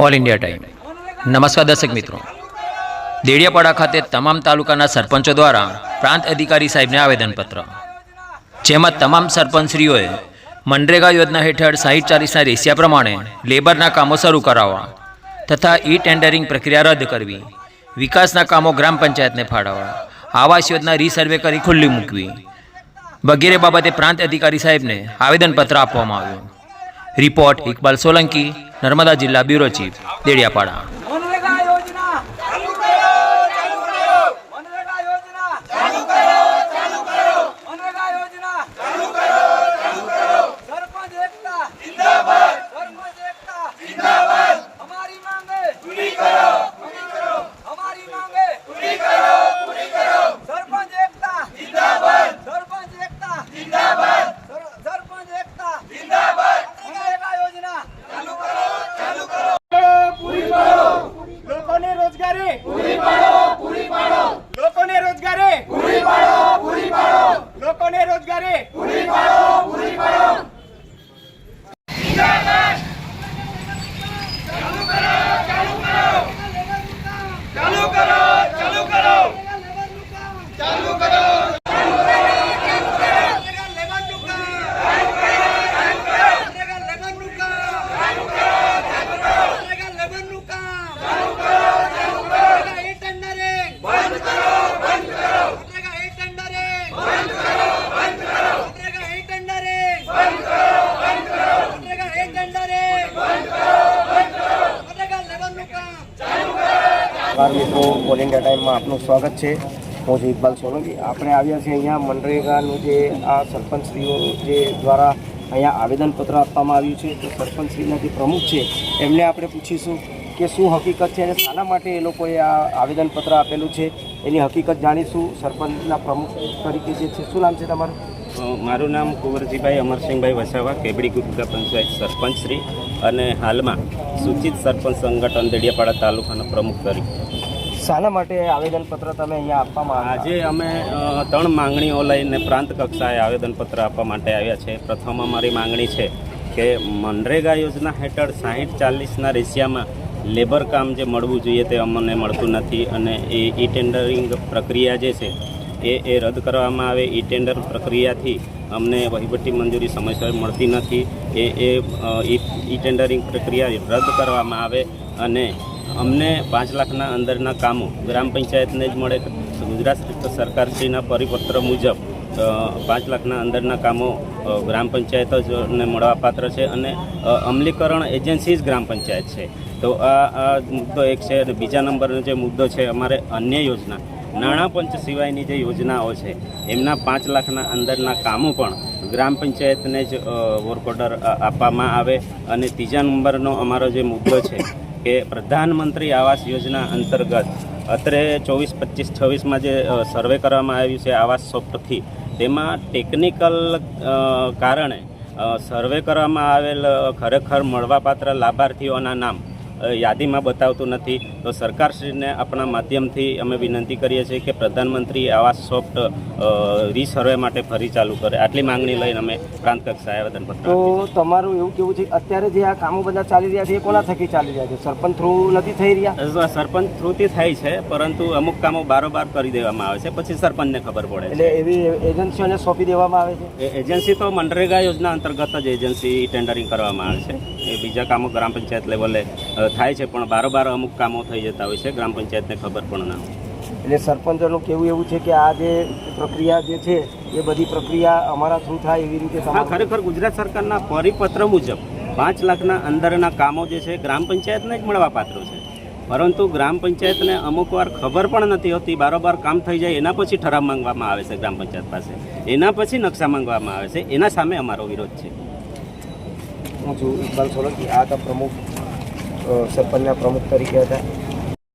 All India time. નમસ્કાર દર્શક મિત્રો, દેડિયાપાડા ખાતે તમામ તાલુકાના સરપંચો દ્વારા પ્રાંત અધિકારી સાહેબને આવેદનપત્ર, જેમાં તમામ સરપંચશ્રીઓએ મનરેગા યોજના હેઠળ 60-40ના રેશિયા પ્રમાણે લેબરના કામો શરૂ કરાવવા તથા ઈ ટેન્ડરિંગ પ્રક્રિયા રદ કરવી, વિકાસના કામો ગ્રામ પંચાયતને ફાળવવા, આવાસ યોજના રીસર્વે કરી ખુલ્લી મૂકવી વગેરે બાબતે પ્રાંત અધિકારી સાહેબને આવેદનપત્ર આપવામાં આવ્યું। રિપોર્ટ ઇકબાલ સોલંકી, नर्मदा जिला ब्यूरो चीफ, देडियापाड़ा। મિત્રો, ઓલ ઇન્ડિયા ટાઈમમાં આપનું સ્વાગત છે। હું છું ઇકબાલ સોલંકી। આપણે આવ્યા છીએ અહીંયા મનરેગાનું જે આ સરપંચશ્રીઓ જે દ્વારા અહીંયા આવેદનપત્ર આપવામાં આવ્યું છે, તો સરપંચશ્રીના જે પ્રમુખ છે એમને આપણે પૂછીશું કે શું હકીકત છે અને શાના માટે એ લોકોએ આ આવેદનપત્ર આપેલું છે, એની હકીકત જાણીશું। સરપંચના પ્રમુખ તરીકે જે છે, શું નામ છે તમારું? મારું નામ કુંવરજીભાઈ અમરસિંહભાઈ વસાવા, કેબડી ગુજકા પંચાયત સરપંચશ્રી અને હાલમાં સૂચિત સરપંચ સંગઠન દેડિયાપાડા તાલુકાના પ્રમુખ તરીકે। શાના માટે આવેદનપત્ર તમે અહીંયા આપવામાં આજે અમે 3 માંગણીઓ લઈને પ્રાંત કક્ષાએ આવેદનપત્ર આપવા માટે આવ્યા છે। પ્રથમ અમારી માંગણી છે કે મનરેગા યોજના હેઠળ 60-40ના રેશિયામાં લેબર કામ જે મળવું જોઈએ તે અમને મળતું નથી અને એ ઈ ટેન્ડરિંગ પ્રક્રિયા જે છે એ રદ કરવામાં આવે। ઈ ટેન્ડર પ્રક્રિયાથી અમને વહીવટી મંજૂરી સમયસર મળતી નથી, ઈ ટેન્ડરિંગ પ્રક્રિયા રદ કરવામાં આવે અને અમને 5 લાખના અંદરના કામો ગ્રામ પંચાયતને જ મળે। ગુજરાત સરકારશ્રીના પરિપત્ર મુજબ 5 લાખના અંદરના કામો ગ્રામ પંચાયત જ ને મળવાપાત્ર છે અને અમલીકરણ એજન્સી જ ગ્રામ પંચાયત છે। તો આ મુદ્દો એક છે। અને બીજા નંબરનો જે મુદ્દો છે, અમારે અન્ય યોજના નાણાં પંચ સિવાયની જે યોજનાઓ છે એમના 5 લાખના અંદરના કામો પણ ગ્રામ પંચાયતને જ વર્ક ઓર્ડર આપવામાં આવે। અને ત્રીજા નંબરનો અમારો જે મુદ્દો છે કે પ્રધાનમંત્રી આવાસ યોજના અંતર્ગત અત્રે 24-25-26માં જે સર્વે કરવામાં આવ્યું છે આવાસ સોફ્ટથી, તેમાં ટેકનિકલ કારણે સર્વે કરવામાં આવેલ ખરેખર મળવાપાત્ર લાભાર્થીઓના નામ યાદીમાં બતાવતું નથી। તો સરકારશ્રીને આપણા માધ્યમથી અમે વિનંતી કરીએ છીએ કે પ્રધાનમંત્રી આવાસ સોફ્ટ રીસર્વે માટે ફરી ચાલુ કરે। આટલી માંગણી લઈને અમે પ્રાંત કક્ષાએ આવેદનપત્ર। તો તમારું એવું કેવું છે અત્યારે જે આ કામો બધા ચાલી રહ્યા છે એ કોના થકી ચાલી રહ્યા છે? સરપંચ થ્રુ નથી થઈ રહ્યા? સરપંચ થ્રુથી થાય છે, પરંતુ અમુક કામો બારોબાર કરી દેવામાં આવે છે, પછી સરપંચને ખબર પડે। એટલે એવી એજન્સીઓને સોંપી દેવામાં આવે છે? એજન્સી તો મનરેગા યોજના અંતર્ગત જ એજન્સી ટેન્ડરિંગ કરવામાં આવે છે। એ બીજા કામો ગ્રામ પંચાયત લેવલે થાય છે, પણ બારોબાર અમુક કામો થઈ જતા હોય છે, ગ્રામ પંચાયતને ખબર પણ ના હોય। એટલે સરપંચોનું કેવું એવું છે કે આ જે પ્રક્રિયા જે છે એ બધી પ્રક્રિયા અમારા થ્રુ થાય એવી રીતે? હા, ખરેખર ગુજરાત સરકારના પરિપત્ર મુજબ 5 લાખના અંદરના કામો જે છે ગ્રામ પંચાયતને જ મળવાપાત્ર છે, પરંતુ ગ્રામ પંચાયતને અમુક વાર ખબર પણ નથી હોતી। બારોબાર કામ થઈ જાય એના પછી ઠરાવ માંગવામાં આવે છે ગ્રામ પંચાયત પાસે, એના પછી નકશા માંગવામાં આવે છે। એના સામે અમારો વિરોધ છે। હું છું ઇકબાલ સોલંકી। આ તો પ્રમુખ સરપંચના પ્રમુખ તરીકે હતા।